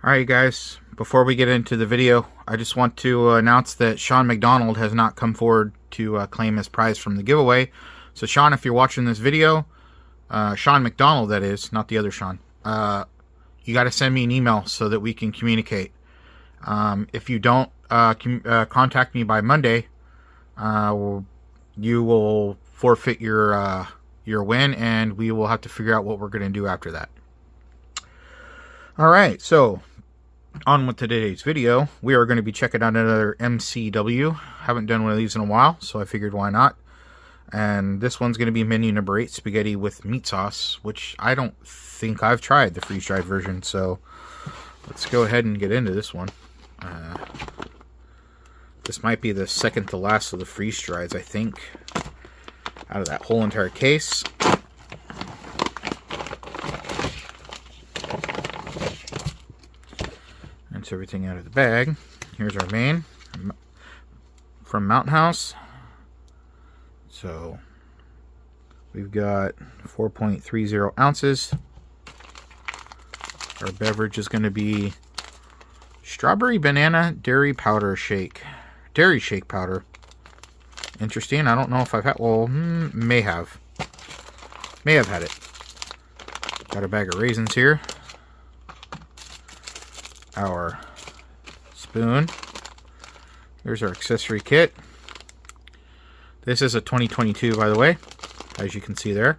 Alright guys, before we get into the video, I just want to announce that Sean McDonald has not come forward to claim his prize from the giveaway. So Sean, if you're watching this video, Sean McDonald that is, not the other Sean, you got to send me an email so that we can communicate. If you don't contact me by Monday, you will forfeit your win, and we will have to figure out what we're going to do after that. Alright, so on with today's video. We are going to be checking out another MCW. Haven't done one of these in a while, so I figured why not. And this one's going to be menu number 8, spaghetti with meat sauce, which I don't think I've tried the freeze-dried version, so let's go ahead and get into this one. This might be the second to last of the freeze-drieds, I think, out of that whole entire case. Rinse everything out of the bag. Here's our main from Mountain House. So we've got 4.30 ounces. Our beverage is going to be strawberry banana dairy powder shake. Dairy shake powder. Interesting. I don't know if I've had, well, may have had it. Got a bag of raisins here. Our spoon. Here's our accessory kit. This is a 2022, by the way, as you can see there.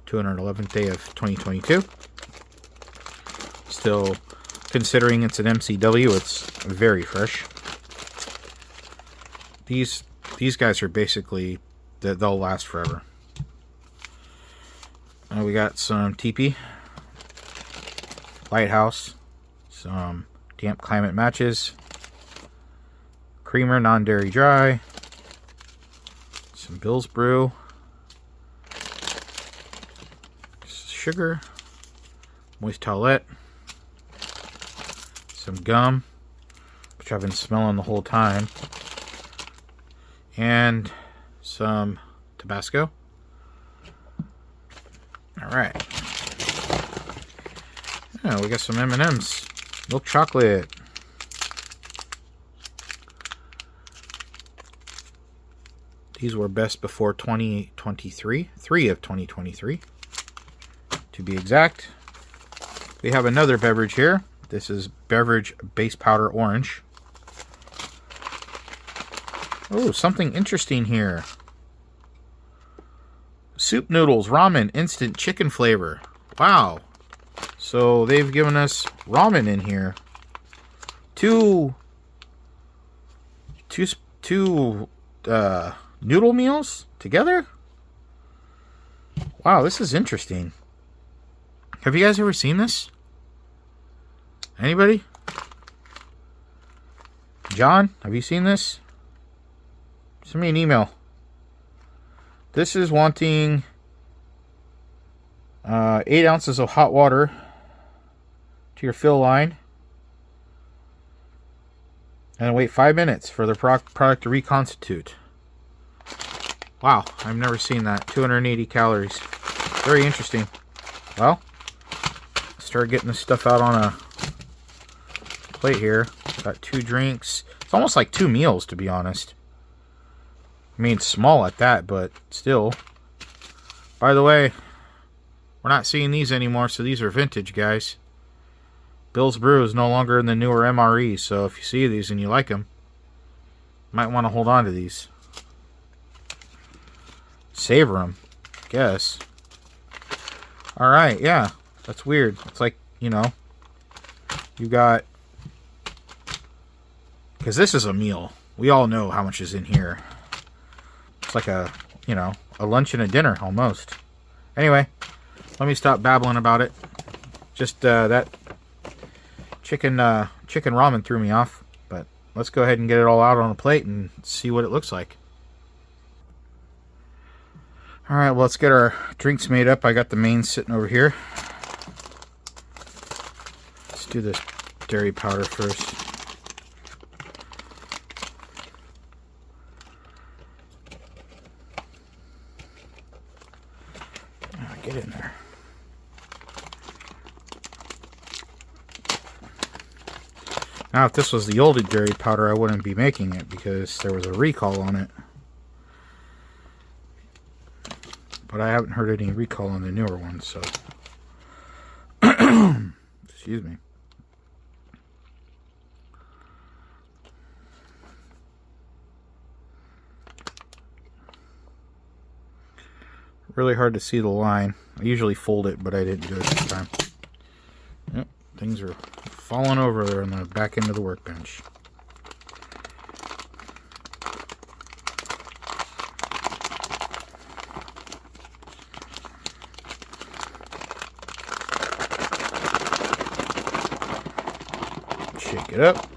211th day of 2022. Still, considering it's an MCW, it's very fresh. These guys are basically, they'll last forever. We got some TP, Lighthouse, some damp climate matches, creamer non-dairy dry, some Bill's Brew, sugar, moist towelette, some gum, which I've been smelling the whole time, and some Tabasco. Alright. Yeah, we got some M&M's. Milk chocolate. These were best before 2023. 3 of 2023. To be exact. We have another beverage here. This is beverage base powder orange. Oh, something interesting here. Soup noodles, ramen, instant chicken flavor. Wow. So they've given us ramen in here. Two noodle meals together? Wow, this is interesting. Have you guys ever seen this? Anybody? John, have you seen this? Send me an email. This is wanting 8 ounces of hot water to your fill line, and wait 5 minutes for the product to reconstitute. Wow, I've never seen that. 280 calories. Very interesting. Well, start getting this stuff out on a plate here. Got 2 drinks. It's almost like 2 meals, to be honest. I mean, small at that, but still. By the way, we're not seeing these anymore, so these are vintage, guys. Bill's Brew is no longer in the newer MRE, so if you see these and you like them, you might want to hold on to these. Savor them, I guess. Alright, yeah, that's weird. It's like, you know, you got, because this is a meal. We all know how much is in here. It's like a, you know, a lunch and a dinner, almost. Anyway, let me stop babbling about it. Just that chicken ramen threw me off, but let's go ahead and get it all out on a plate and see what it looks like. Alright, well, let's get our drinks made up. I got the main sitting over here. Let's do this dairy powder first. Get in there. Now, if this was the old dairy powder, I wouldn't be making it because there was a recall on it. But I haven't heard any recall on the newer ones, so... Excuse me. Really hard to see the line. I usually fold it, but I didn't do it this time. Yep, things are falling over there on the back end of the workbench. Shake it up.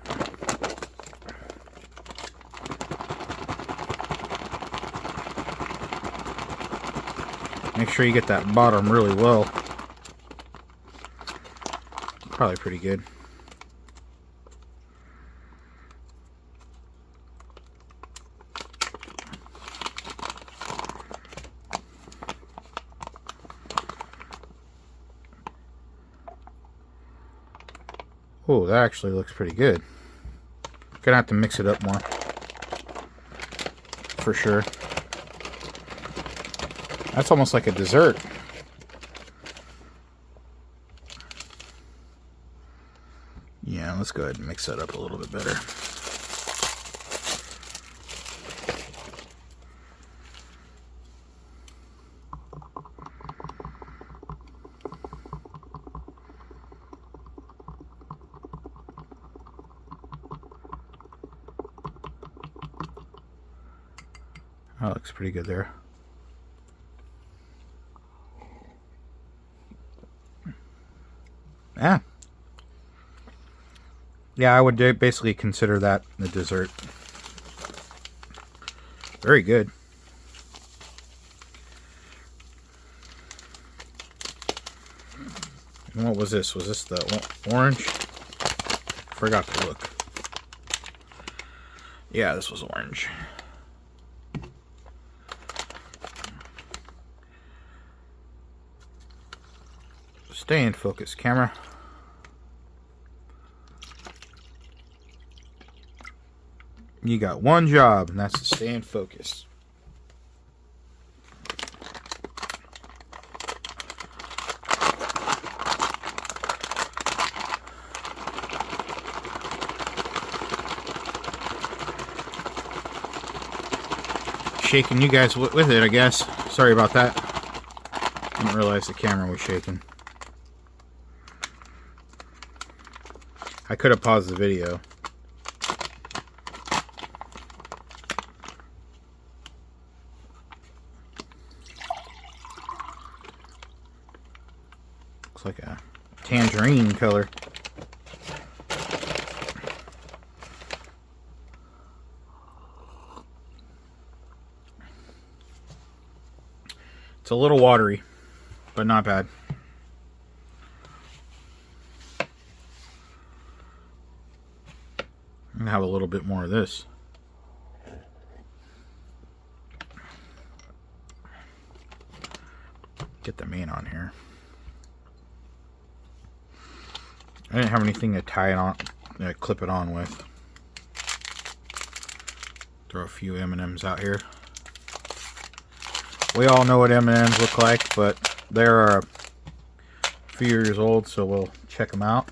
Make sure you get that bottom really well. Probably pretty good. Oh, that actually looks pretty good. Gonna have to mix it up more. For sure. That's almost like a dessert. Yeah, let's go ahead and mix that up a little bit better. That looks pretty good there. Yeah. Yeah, I would basically consider that a dessert. Very good. And what was this? Was this the orange? Forgot to look. Yeah, this was orange. Stay in focus, camera. You got one job, and that's to stay in focus. Shaking you guys with it, I guess. Sorry about that. Didn't realize the camera was shaking. I could have paused the video. Looks like a tangerine color. It's a little watery, but not bad. I'm gonna have a little bit more of this. Get the main on here. I didn't have anything to tie it on, clip it on with. Throw a few M&Ms out here. We all know what M&Ms look like, but they're a few years old, so we'll check them out.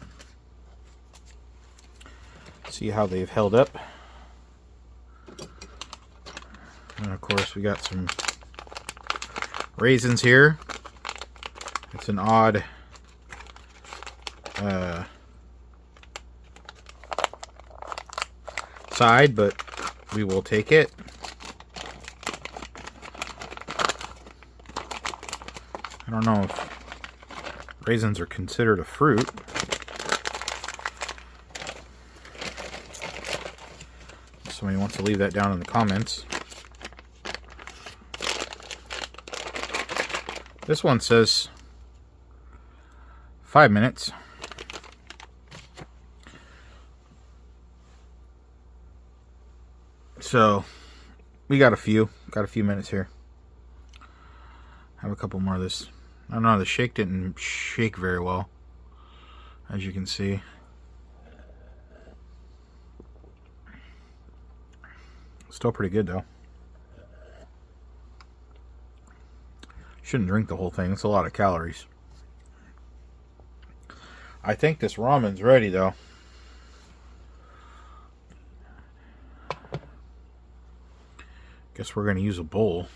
See how they've held up. And of course we got some raisins here. It's an odd side, but we will take it. I don't know if raisins are considered a fruit. If somebody wants to leave that down in the comments. This one says 5 minutes. So we got a few minutes here. Have a couple more of this. I don't know, the shake didn't shake very well, as you can see. Still pretty good though. Shouldn't drink the whole thing. It's a lot of calories. I think this ramen's ready though. Guess we're going to use a bowl.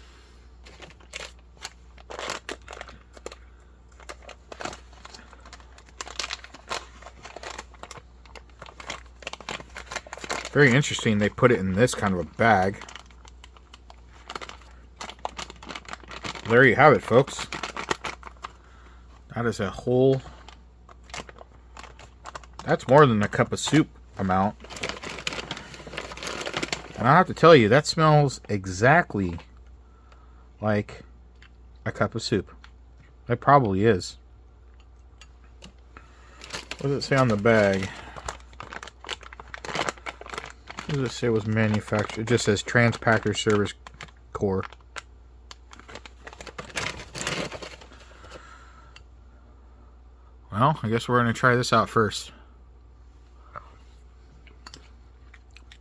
Very interesting, they put it in this kind of a bag. There you have it, folks. That is a whole... That's more than a cup of soup amount. And I have to tell you, that smells exactly like a cup of soup. It probably is. What does it say on the bag? What does it say was manufactured? It just says Transpacker Service Corps. Well, I guess we're going to try this out first.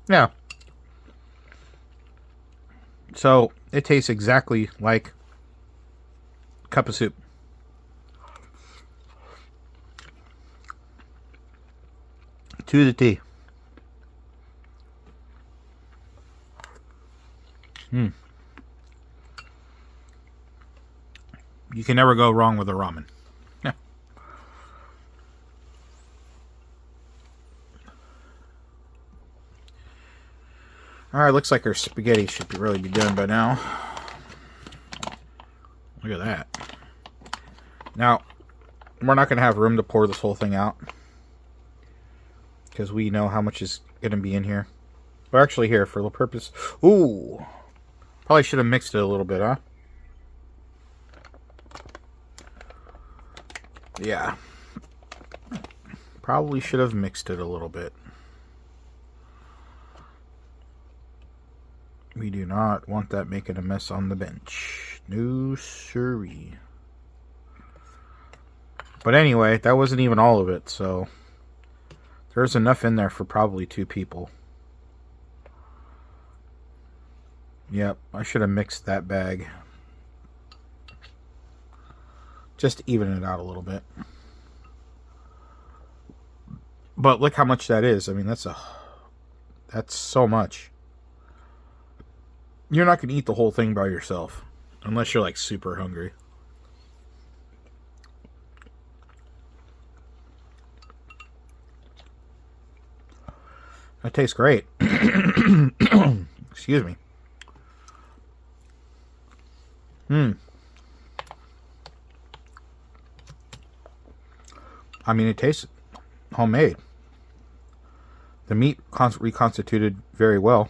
Yeah. So, it tastes exactly like a cup of soup. To the T. You can never go wrong with a ramen. Yeah. Alright, looks like our spaghetti should really be done by now. Look at that. Now, we're not going to have room to pour this whole thing out, because we know how much is going to be in here. We're actually here for the purpose... Ooh! Probably should have mixed it a little bit, huh? Yeah. Probably should have mixed it a little bit. We do not want that making a mess on the bench. No siree. But anyway, that wasn't even all of it, so... There's enough in there for probably 2 people. Yep, I should have mixed that bag. Just to even it out a little bit. But look how much that is. I mean, that's so much. You're not going to eat the whole thing by yourself. Unless you're like super hungry. That tastes great. Excuse me. I mean, it tastes homemade. The meat reconstituted very well.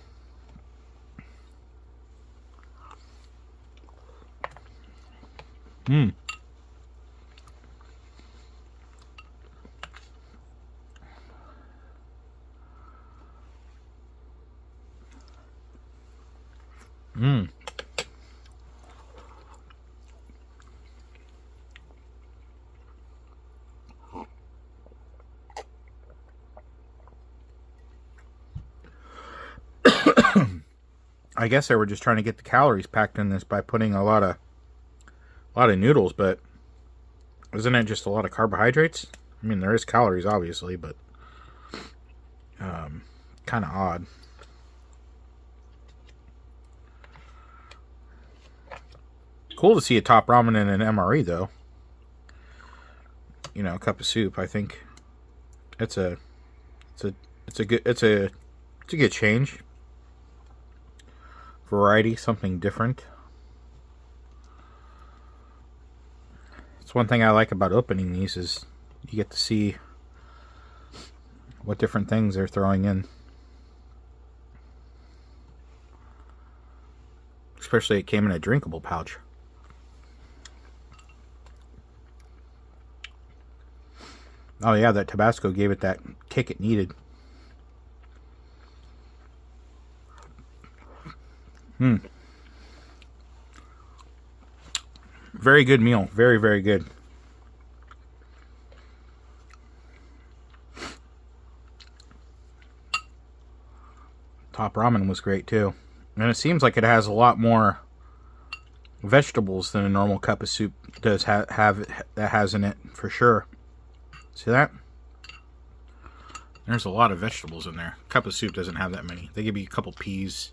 I guess they were just trying to get the calories packed in this by putting a lot of noodles, but isn't it just a lot of carbohydrates? I mean, there is calories, obviously, but kind of odd. Cool to see a top ramen in an MRE, though. You know, a cup of soup. I think it's a good change. Variety, something different. It's one thing I like about opening these is you get to see what different things they're throwing in. Especially it came in a drinkable pouch. Oh yeah, that Tabasco gave it that kick it needed. Very good meal. Very, very good. Top ramen was great too. And it seems like it has a lot more vegetables than a normal cup of soup does have that has in it, for sure. See that? There's a lot of vegetables in there. Cup of soup doesn't have that many. They give you a couple peas,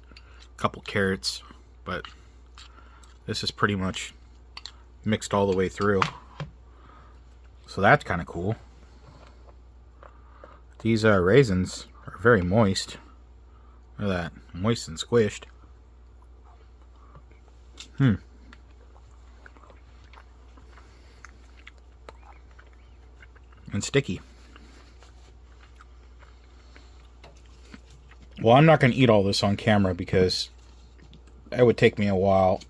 a couple carrots, but this is pretty much mixed all the way through. So that's kind of cool. These raisins are very moist. Look at that. Moist and squished. And sticky. Well, I'm not going to eat all this on camera because it would take me a while.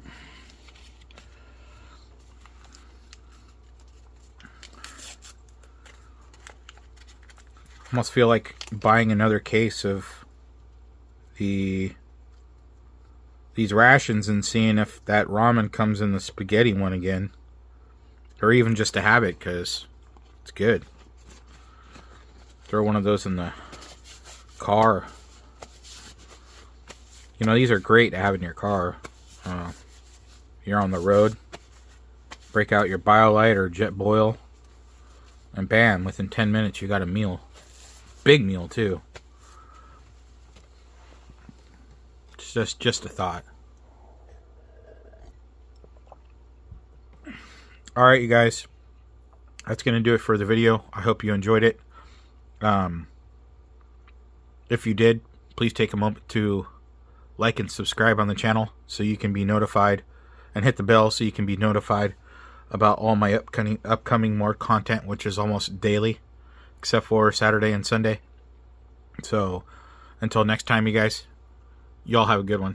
Almost feel like buying another case of these rations and seeing if that ramen comes in the spaghetti one again, or even just to have it because it's good. Throw one of those in the car. You know, these are great to have in your car. You're on the road, break out your BioLite or JetBoil, and bam, within 10 minutes you got a meal. Big meal too. It's just a thought. Alright, you guys. That's going to do it for the video. I hope you enjoyed it. If you did, please take a moment to like and subscribe on the channel so you can be notified, and hit the bell so you can be notified about all my upcoming more content, which is almost daily except for Saturday and Sunday. So until next time, you guys, y'all have a good one.